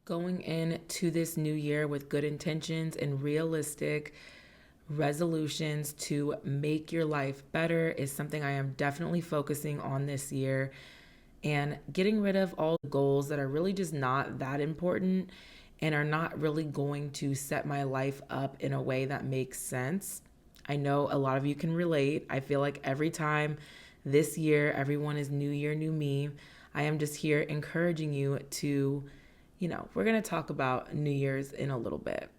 Going into this new year with good intentions and realistic resolutions to make your life better is something I am definitely focusing on this year, and getting rid of all the goals that are really just not that important and are not really going to set my life up in a way that makes sense. I know a lot of you can relate. I feel like every time this year, everyone is new year, new me. I am just here encouraging you to, we're going to talk about New Year's in a little bit.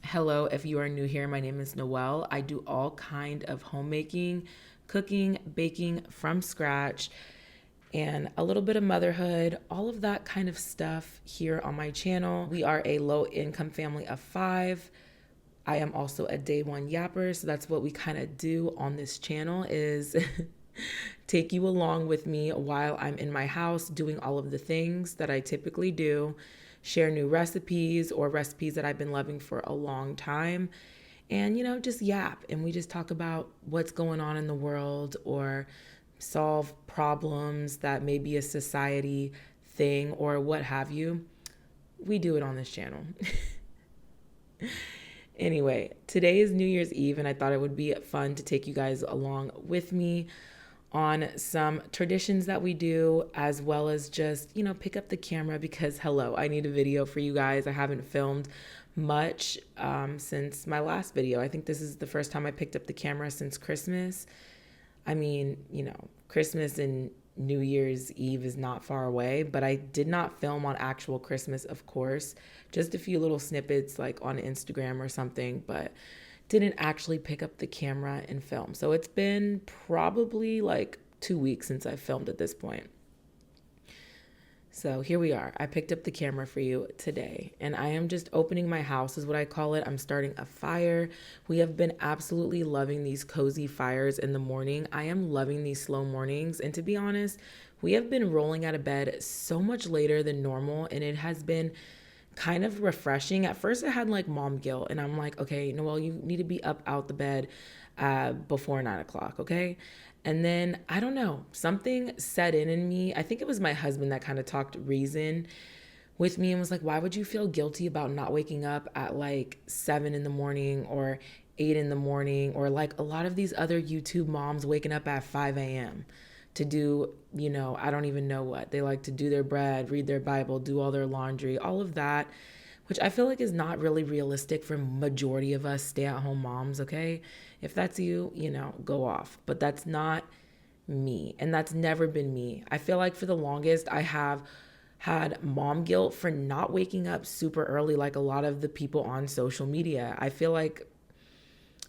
Hello, if you are new here, my name is Noelle. I do all kind of homemaking, cooking, baking from scratch, and a little bit of motherhood, all of that kind of stuff here on my channel. We are a low income family of 5. I am also a day one yapper, so that's what we kind of do on this channel is take you along with me while I'm in my house doing all of the things that I typically do, share new recipes or recipes that I've been loving for a long time, and, just yap. And we just talk about what's going on in the world or solve problems that may be a society thing or what have you. We do it on this channel. Anyway, today is New Year's Eve, and I thought it would be fun to take you guys along with me on some traditions that we do, as well as just, pick up the camera because, hello, I need a video for you guys. I haven't filmed much since my last video. I think this is the first time I picked up the camera since Christmas. I mean, Christmas and New Year's Eve is not far away, but I did not film on actual Christmas, of course. Just a few little snippets like on Instagram or something, but didn't actually pick up the camera and film. So it's been probably like 2 weeks since I filmed at this point. So here we are. I picked up the camera for you today, and I am just opening my house is what I call it. I'm starting a fire. We have been absolutely loving these cozy fires in the morning. I am loving these slow mornings. And to be honest, we have been rolling out of bed so much later than normal, and it has been kind of refreshing. At first I had like mom guilt, and I'm like, okay, Noelle, you need to be up out the bed before 9 o'clock. Okay. And then I don't know, something set in me. I think it was my husband that kind of talked reason with me and was like, why would you feel guilty about not waking up at like 7 in the morning or 8 in the morning, or like a lot of these other YouTube moms waking up at 5 a.m. to do, I don't even know what. They like to do their bread, read their Bible, do all their laundry, all of that, which I feel like is not really realistic for majority of us stay-at-home moms, okay? If that's you, go off. But that's not me, and that's never been me. I feel like for the longest, I have had mom guilt for not waking up super early like a lot of the people on social media. I feel like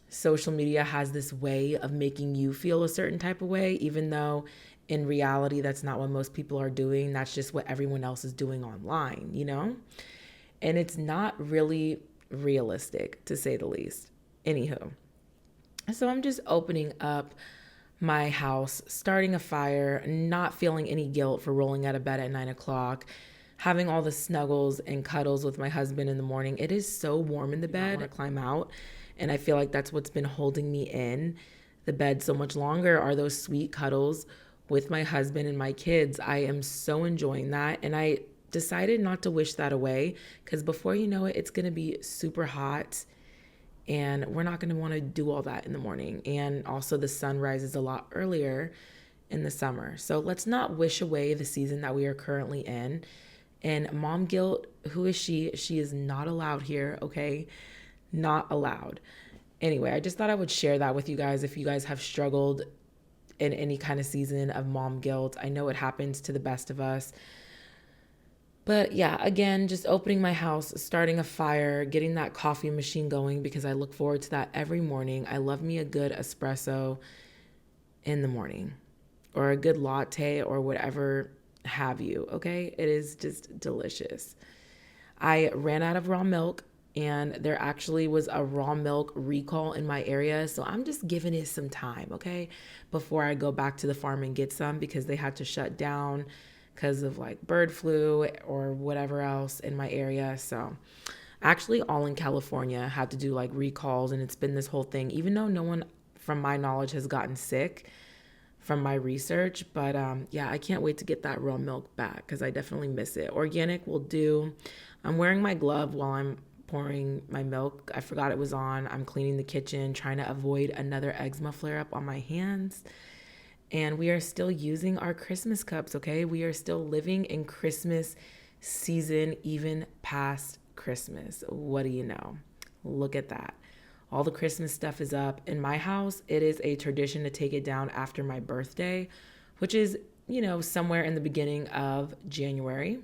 social media has this way of making you feel a certain type of way, even though in reality, that's not what most people are doing. That's just what everyone else is doing online, And it's not really realistic, to say the least. Anywho, so I'm just opening up my house, starting a fire, not feeling any guilt for rolling out of bed at 9 o'clock, having all the snuggles and cuddles with my husband in the morning. It is so warm in the bed. I want to climb out. And I feel like that's what's been holding me in the bed so much longer, are those sweet cuddles with my husband and my kids. I am so enjoying that. And I decided not to wish that away, because before you know it, it's going to be super hot and we're not going to want to do all that in the morning. And also the sun rises a lot earlier in the summer. So let's not wish away the season that we are currently in. And mom guilt, who is she? She is not allowed here, okay? Not allowed. Anyway, I just thought I would share that with you guys if you guys have struggled in any kind of season of mom guilt. I know it happens to the best of us. But yeah, again, just opening my house, starting a fire, getting that coffee machine going because I look forward to that every morning. I love me a good espresso in the morning, or a good latte, or whatever have you, okay? It is just delicious. I ran out of raw milk, and there actually was a raw milk recall in my area. So I'm just giving it some time, okay? Before I go back to the farm and get some, because they had to shut down because of like bird flu or whatever else in my area. So actually all in California had to do like recalls, and it's been this whole thing, even though no one from my knowledge has gotten sick from my research. But yeah, I can't wait to get that raw milk back because I definitely miss it. Organic will do. I'm wearing my glove while I'm pouring my milk. I forgot it was on. I'm cleaning the kitchen, trying to avoid another eczema flare up on my hands. And we are still using our Christmas cups, okay? We are still living in Christmas season, even past Christmas. What do you know? Look at that. All the Christmas stuff is up. In my house, it is a tradition to take it down after my birthday, which is, somewhere in the beginning of January.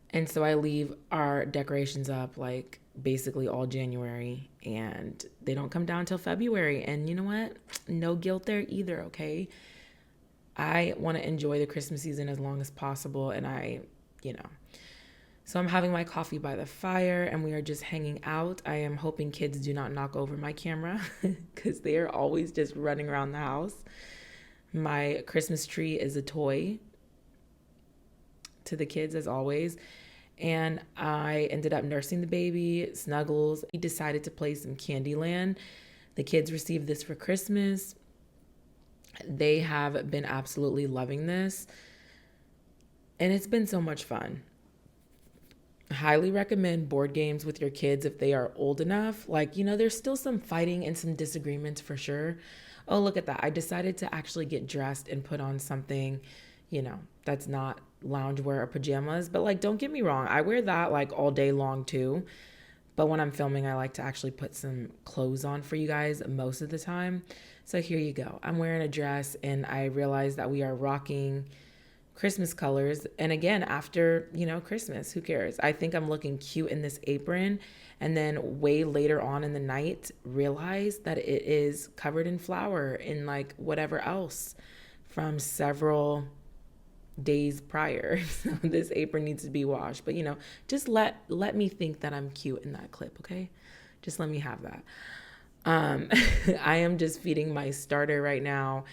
And so I leave our decorations up like basically all January, and they don't come down until February. And you know what? No guilt there either, okay? I want to enjoy the Christmas season as long as possible. And so I'm having my coffee by the fire and we are just hanging out. I am hoping kids do not knock over my camera because they are always just running around the house. My Christmas tree is a toy to the kids as always. And I ended up nursing the baby, Snuggles. We decided to play some Candyland. The kids received this for Christmas. They have been absolutely loving this. And it's been so much fun. Highly recommend board games with your kids if they are old enough. There's still some fighting and some disagreements for sure. Oh, look at that. I decided to actually get dressed and put on something, that's not loungewear or pajamas. But don't get me wrong, I wear that all day long too. But when I'm filming, I like to actually put some clothes on for you guys most of the time. So here you go. I'm wearing a dress and I realized that we are rocking Christmas colors. And again, after, Christmas, who cares? I think I'm looking cute in this apron. And then way later on in the night, realize that it is covered in flour and whatever else from several days prior. So this apron needs to be washed. But, just let me think that I'm cute in that clip, okay? Just let me have that. I am just feeding my starter right now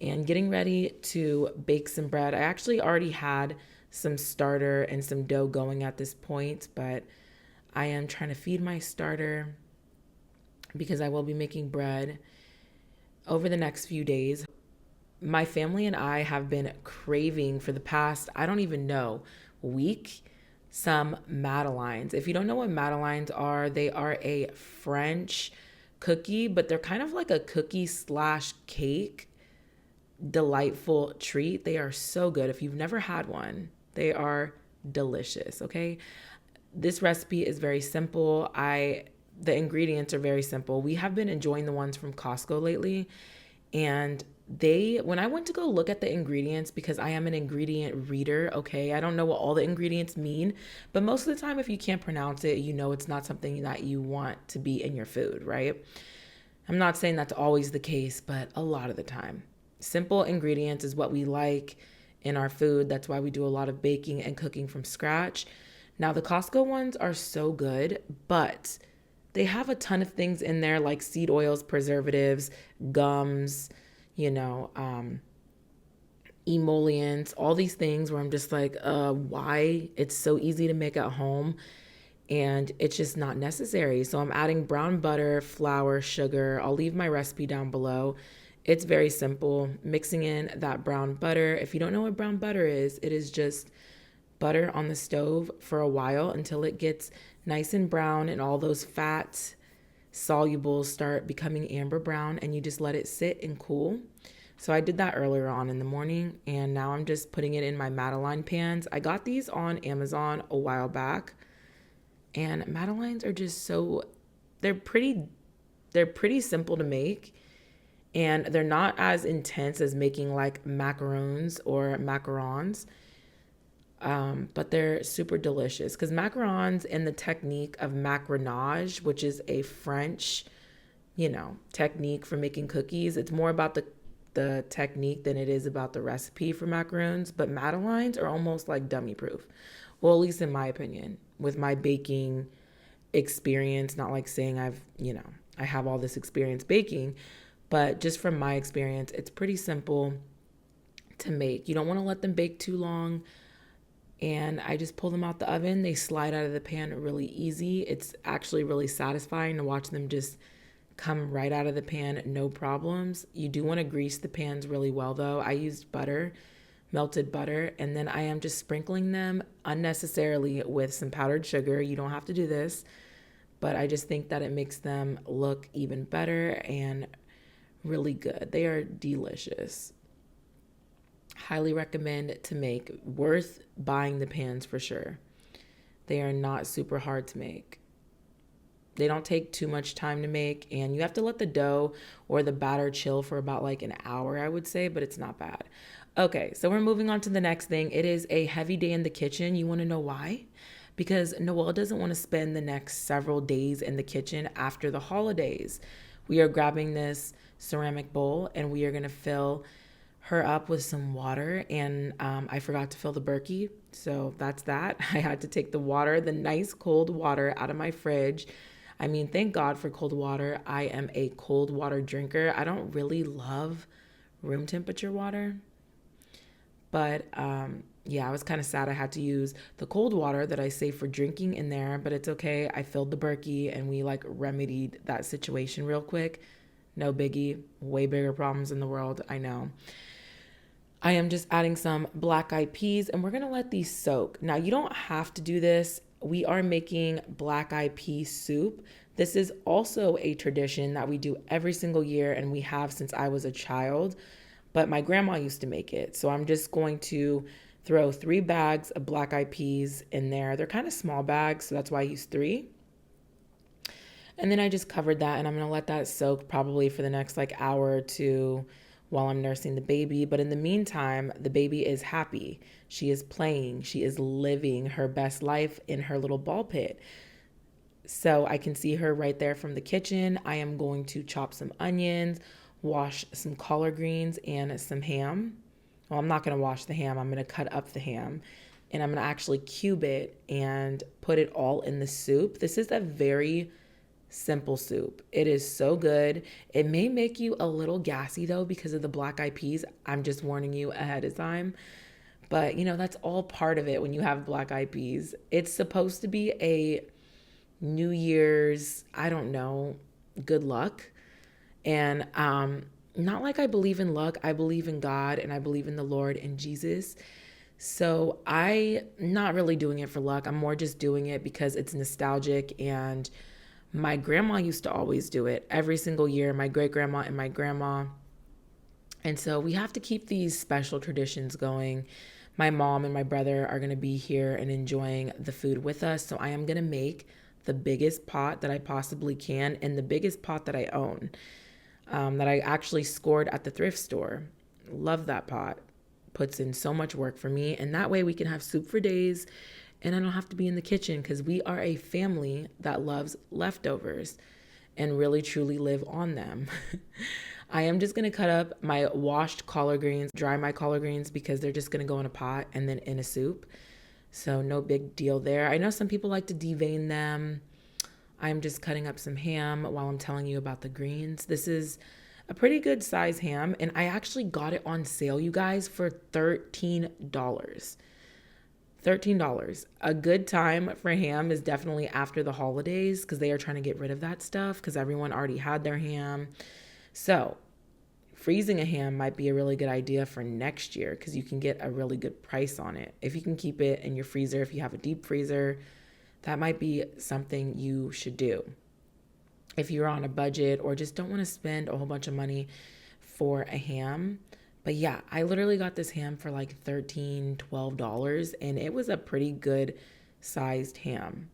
and getting ready to bake some bread. I actually already had some starter and some dough going at this point, but I am trying to feed my starter because I will be making bread over the next few days. My family and I have been craving for the past, I don't even know, week, some madeleines. If you don't know what madeleines are, they are a French cookie, but they're kind of like a cookie / cake. Delightful treat. They are so good. If you've never had one, they are delicious, okay? This recipe is very simple. The ingredients are very simple. We have been enjoying the ones from Costco lately, and when I went to go look at the ingredients, because I am an ingredient reader, okay? I don't know what all the ingredients mean, but most of the time if you can't pronounce it, it's not something that you want to be in your food, right? I'm not saying that's always the case, but a lot of the time. Simple ingredients is what we like in our food. That's why we do a lot of baking and cooking from scratch. Now, the Costco ones are so good, but they have a ton of things in there like seed oils, preservatives, gums, emollients, all these things where I'm just why? It's so easy to make at home and it's just not necessary. So I'm adding brown butter, flour, sugar. I'll leave my recipe down below. It's very simple. Mixing in that brown butter. If you don't know what brown butter is, it is just butter on the stove for a while until it gets nice and brown and all those fat solubles start becoming amber brown, and you just let it sit and cool. So I did that earlier on in the morning, and now I'm just putting it in my madeleine pans. I got these on Amazon a while back, and madeleines are just they're pretty simple to make. And they're not as intense as making macarons or macarons, but they're super delicious. Because macarons and the technique of macaronage, which is a French, technique for making cookies, it's more about the technique than it is about the recipe for macarons. But madeleines are almost dummy proof. Well, at least in my opinion, with my baking experience, not saying I have all this experience baking. But just from my experience, it's pretty simple to make. You don't want to let them bake too long. And I just pull them out the oven. They slide out of the pan really easy. It's actually really satisfying to watch them just come right out of the pan, no problems. You do want to grease the pans really well though. I used butter, melted butter, and then I am just sprinkling them unnecessarily with some powdered sugar. You don't have to do this, but I just think that it makes them look even better and really good. They are delicious. Highly recommend to make. Worth buying the pans for sure. They are not super hard to make. They don't take too much time to make, and you have to let the dough or the batter chill for about like an hour, I would say, but it's not bad. Okay, so we're moving on to the next thing. It is a heavy day in the kitchen. You want to know why? Because Noelle doesn't want to spend the next several days in the kitchen after the holidays. We are grabbing this ceramic bowl and we are going to fill her up with some water, and I forgot to fill the Berkey, so that's that. I had to take the water, the nice cold water, out of my fridge. I mean, thank God for cold water. I am a cold water drinker. I don't really love room temperature water, but yeah, I was kind of sad I had to use the cold water that I save for drinking in there, but it's okay. I filled the Berkey and we like remedied that situation real quick. No biggie, way bigger problems in the world, I know. I am just adding some black eyed peas and we're going to let these soak. Now, you don't have to do this. We are making black eyed pea soup. This is also a tradition that we do every single year and we have since I was a child, but my grandma used to make it. So I'm just going to throw 3 bags of black eyed peas in there. They're kind of small bags, so that's why I use 3. And then I just covered that and I'm going to let that soak probably for the next like hour or two while I'm nursing the baby. But in the meantime, the baby is happy. She is playing. She is living her best life in her little ball pit. So I can see her right there from the kitchen. I am going to chop some onions, wash some collard greens and some ham. Well, I'm not going to wash the ham. I'm going to cut up the ham and I'm going to actually cube it and put it all in the soup. This is a very simple soup. It is so good. It may make you a little gassy though because of the black eyed peas. I'm just warning you ahead of time. But you know, that's all part of it when you have black eyed peas. It's supposed to be a New Year's, I don't know, good luck. And not like I believe in luck. I believe in God and I believe in the Lord and Jesus. So I'm not really doing it for luck. I'm more just doing it because it's nostalgic and my grandma used to always do it every single year, my great grandma and my grandma. And so we have to keep these special traditions going. My mom and my brother are going to be here and enjoying the food with us. So I am going to make the biggest pot that I possibly can and the biggest pot that I own, that I actually scored at the thrift store. Love that pot. Puts in so much work for me. And that way we can have soup for days and I don't have to be in the kitchen because we are a family that loves leftovers and really truly live on them. I am just going to cut up my washed collard greens, dry my collard greens because they're just going to go in a pot and then in a soup. So no big deal there. I know some people like to devein them. I'm just cutting up some ham while I'm telling you about the greens. This is a pretty good size ham and I actually got it on sale, you guys, for $13. $13. A good time for ham is definitely after the holidays because they are trying to get rid of that stuff because everyone already had their ham. So freezing a ham might be a really good idea for next year because you can get a really good price on it. If you can keep it in your freezer, if you have a deep freezer, that might be something you should do. If you're on a budget or just don't want to spend a whole bunch of money for a ham. But yeah, I literally got this ham for like $13, $12, and it was a pretty good sized ham.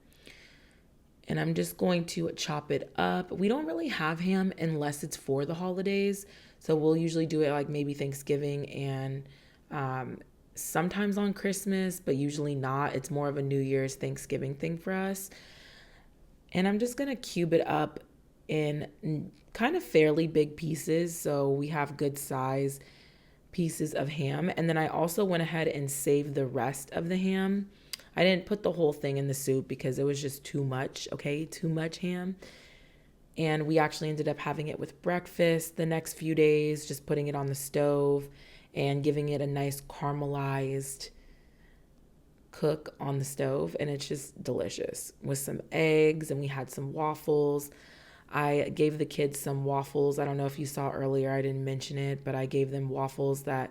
And I'm just going to chop it up. We don't really have ham unless it's for the holidays. So we'll usually do it like maybe Thanksgiving and sometimes on Christmas, but usually not. It's more of a New Year's Thanksgiving thing for us. And I'm just going to cube it up in kind of fairly big pieces so we have good size pieces of ham. And then I also went ahead and saved the rest of the ham. I didn't put the whole thing in the soup because it was just too much, okay? Too much ham. And we actually ended up having it with breakfast the next few days, just putting it on the stove and giving it a nice caramelized cook on the stove. And it's just delicious with some eggs and we had some waffles. I gave the kids some waffles. I don't know if you saw earlier, I didn't mention it, but I gave them waffles that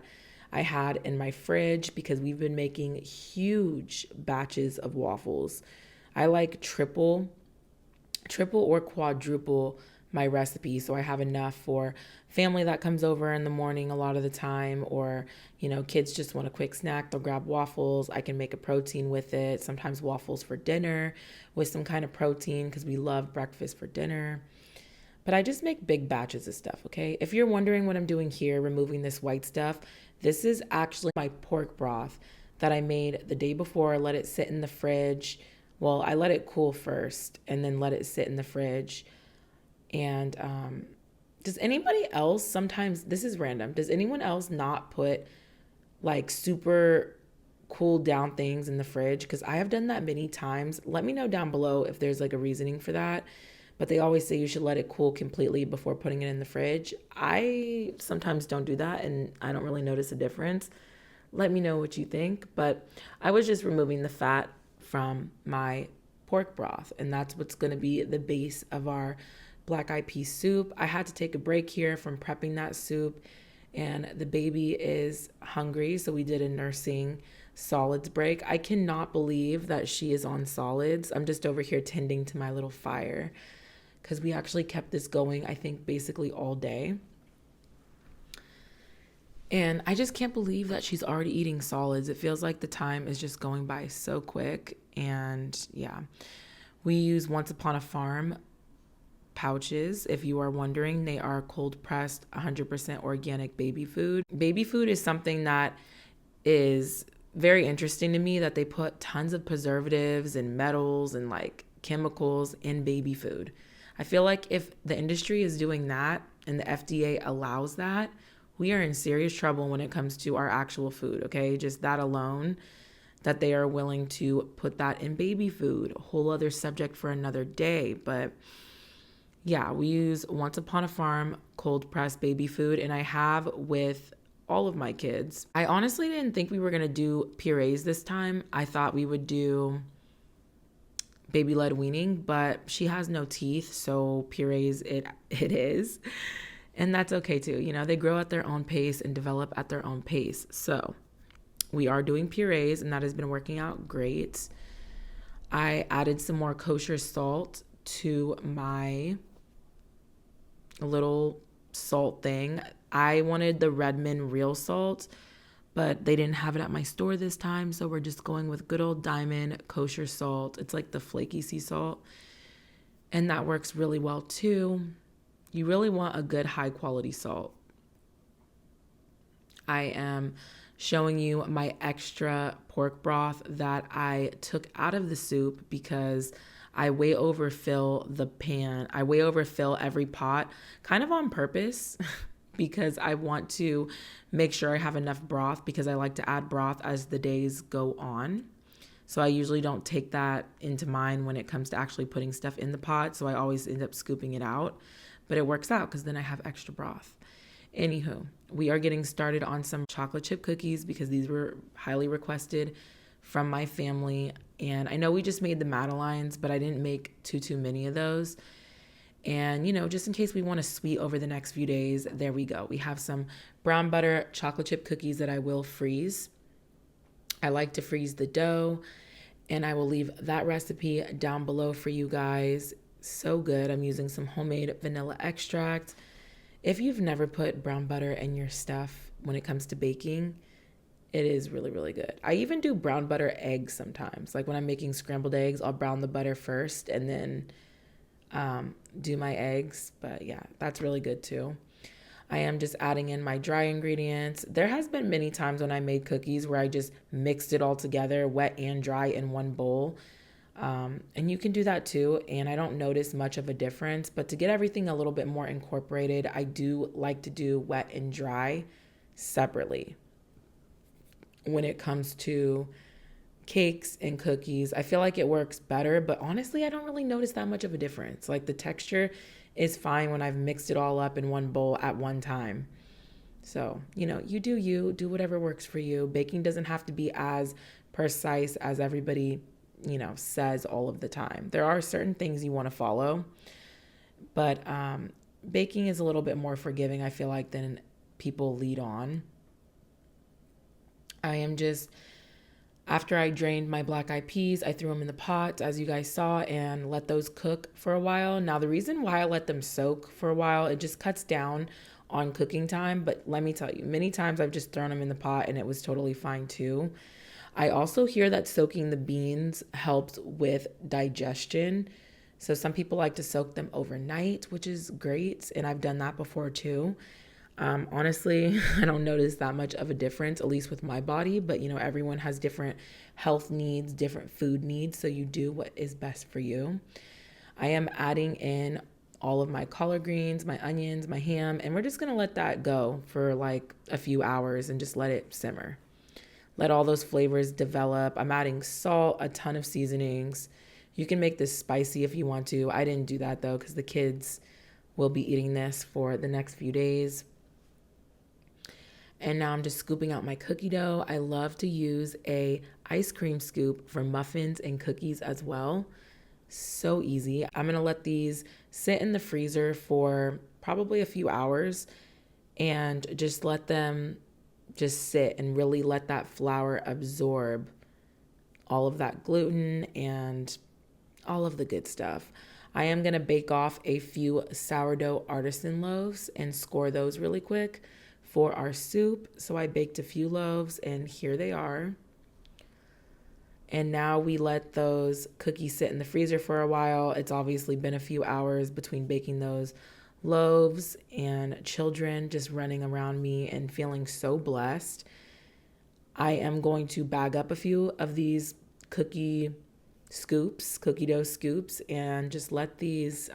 I had in my fridge because we've been making huge batches of waffles. I like triple or quadruple my recipe, so I have enough for family that comes over in the morning a lot of the time, or kids just want a quick snack, they'll grab waffles. I can make a protein with it, sometimes waffles for dinner with some kind of protein because we love breakfast for dinner. But I just make big batches of stuff, okay? If you're wondering what I'm doing here, removing this white stuff, this is actually my pork broth that I made the day before. I let it sit in the fridge. Well, I let it cool first and then let it sit in the fridge. And does anybody else, sometimes, this is random, does anyone else not put like super cooled down things in the fridge? Because I have done that many times. Let me know down below if there's like a reasoning for that. But they always say you should let it cool completely before putting it in the fridge. I sometimes don't do that and I don't really notice a difference. Let me know what you think. But I was just removing the fat from my pork broth, and that's what's going to be the base of our black eyed pea soup. I had to take a break here from prepping that soup, and the baby is hungry, so we did a nursing solids break. I cannot believe that she is on solids. I'm just over here tending to my little fire because we actually kept this going, I think, basically all day. And I just can't believe that she's already eating solids. It feels like the time is just going by so quick. And yeah, we use Once Upon a Farm pouches. If you are wondering, they are cold pressed, 100% organic baby food. Baby food is something that is very interesting to me, that they put tons of preservatives and metals and like chemicals in baby food. I feel like if the industry is doing that and the FDA allows that, we are in serious trouble when it comes to our actual food, okay? Just that alone, that they are willing to put that in baby food, a whole other subject for another day. But yeah, we use Once Upon a Farm cold pressed baby food, and I have with all of my kids. I honestly didn't think we were gonna do purees this time. I thought we would do baby led weaning, but she has no teeth, so purees it is. And that's okay too. They grow at their own pace and develop at their own pace. So we are doing purees, and that has been working out great. I added some more kosher salt to my little salt thing. I wanted the Redmond real salt, but they didn't have it at my store this time, so we're just going with good old Diamond kosher salt. It's like the flaky sea salt, and that works really well too. You really want a good high quality salt. I am showing you my extra pork broth that I took out of the soup because I way overfill the pan. I way overfill every pot, kind of on purpose, because I want to make sure I have enough broth, because I like to add broth as the days go on. So I usually don't take that into mind when it comes to actually putting stuff in the pot. So I always end up scooping it out. But it works out because then I have extra broth. Anywho, we are getting started on some chocolate chip cookies because these were highly requested from my family. And I know we just made the madeleines, but I didn't make too many of those. And, just in case we want to sweet over the next few days, there we go. We have some brown butter chocolate chip cookies that I will freeze. I like to freeze the dough, and I will leave that recipe down below for you guys. So good. I'm using some homemade vanilla extract. If you've never put brown butter in your stuff when it comes to baking, it is really, really good. I even do brown butter eggs sometimes. Like when I'm making scrambled eggs, I'll brown the butter first and then do my eggs. But yeah, that's really good too. I am just adding in my dry ingredients. There has been many times when I made cookies where I just mixed it all together, wet and dry, in one bowl. And you can do that too. And I don't notice much of a difference, but to get everything a little bit more incorporated, I do like to do wet and dry separately. When it comes to cakes and cookies, I feel like it works better, but honestly, I don't really notice that much of a difference. Like the texture is fine when I've mixed it all up in one bowl at one time. So, you do whatever works for you. Baking doesn't have to be as precise as everybody says all of the time. There are certain things you want to follow, But baking is a little bit more forgiving, I feel like, than people lead on. I am just, after I drained my black eyed peas, I threw them in the pot, as you guys saw, and let those cook for a while. Now, the reason why I let them soak for a while, it just cuts down on cooking time. But let me tell you, many times I've just thrown them in the pot and it was totally fine too. I also hear that soaking the beans helps with digestion. So some people like to soak them overnight, which is great. And I've done that before too. Honestly, I don't notice that much of a difference, at least with my body, but everyone has different health needs, different food needs. So you do what is best for you. I am adding in all of my collard greens, my onions, my ham, and we're just going to let that go for like a few hours and just let it simmer. Let all those flavors develop. I'm adding salt, a ton of seasonings. You can make this spicy if you want to. I didn't do that though, because the kids will be eating this for the next few days. And now I'm just scooping out my cookie dough. I love to use a ice cream scoop for muffins and cookies as well. So easy. I'm going to let these sit in the freezer for probably a few hours and just let them just sit and really let that flour absorb all of that gluten and all of the good stuff. I am going to bake off a few sourdough artisan loaves and score those really quick for our soup. So I baked a few loaves and here they are. And now we let those cookies sit in the freezer for a while. It's obviously been a few hours between baking those loaves, and children just running around me and feeling so blessed. I am going to bag up a few of these cookie dough scoops, and just let these,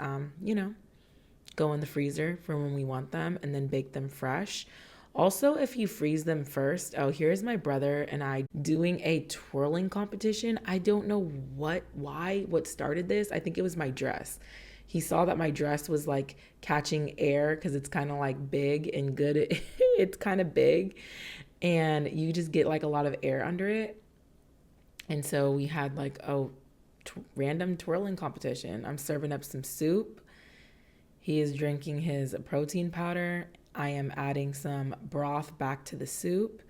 go in the freezer for when we want them and then bake them fresh. Also, if you freeze them first, here's my brother and I doing a twirling competition. I don't know what started this. I think it was my dress. He saw that my dress was like catching air because it's kind of like big and good. It's kind of big and you just get like a lot of air under it. And so we had like random twirling competition. I'm serving up some soup. He is drinking his protein powder. I am adding some broth back to the soup.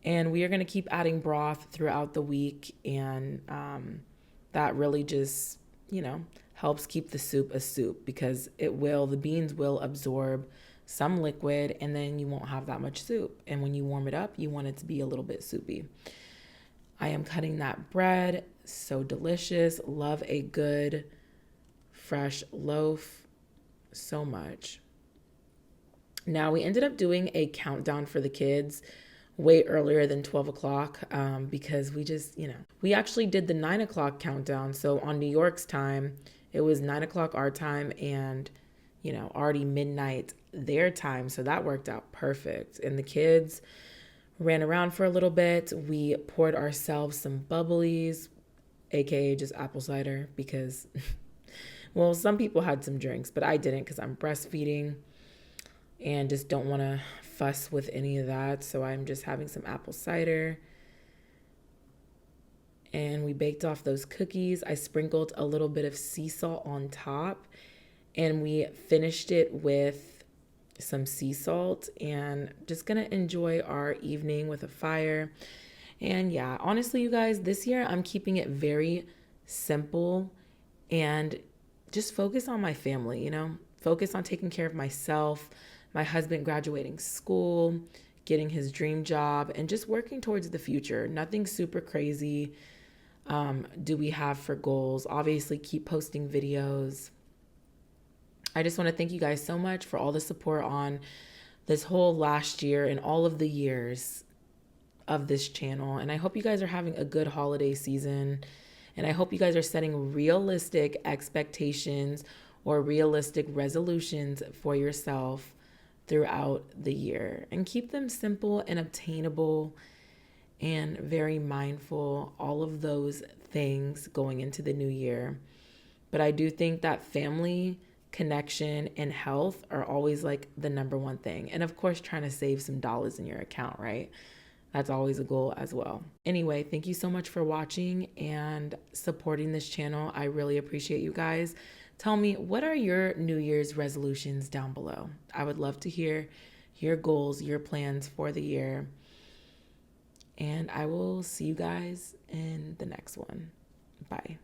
And we are going to keep adding broth throughout the week. And that really just, helps keep the soup a soup, because the beans will absorb some liquid and then you won't have that much soup. And when you warm it up, you want it to be a little bit soupy. I am cutting that bread. So delicious. Love a good fresh loaf so much. Now we ended up doing a countdown for the kids way earlier than 12 o'clock because we just, we actually did the 9 o'clock countdown. So on New York's time, it was 9 o'clock our time and, already midnight their time. So that worked out perfect. And the kids ran around for a little bit. We poured ourselves some bubblies, aka just apple cider, because, well, some people had some drinks, but I didn't because I'm breastfeeding and just don't want to fuss with any of that. So I'm just having some apple cider. And we baked off those cookies. I sprinkled a little bit of sea salt on top. And we finished it with some sea salt. And just going to enjoy our evening with a fire. And yeah, honestly, you guys, this year I'm keeping it very simple and just focus on my family, focus on taking care of myself, my husband graduating school, getting his dream job, and just working towards the future. Nothing super crazy do we have for goals. Obviously, keep posting videos. I just want to thank you guys so much for all the support on this whole last year and all of the years of this channel. And I hope you guys are having a good holiday season. And I hope you guys are setting realistic expectations or realistic resolutions for yourself throughout the year, and keep them simple and obtainable and very mindful, all of those things going into the new year. But I do think that family, connection, and health are always like the number one thing. And of course, trying to save some dollars in your account, right? That's always a goal as well. Anyway, thank you so much for watching and supporting this channel. I really appreciate you guys. Tell me, what are your New Year's resolutions down below? I would love to hear your goals, your plans for the year. And I will see you guys in the next one. Bye.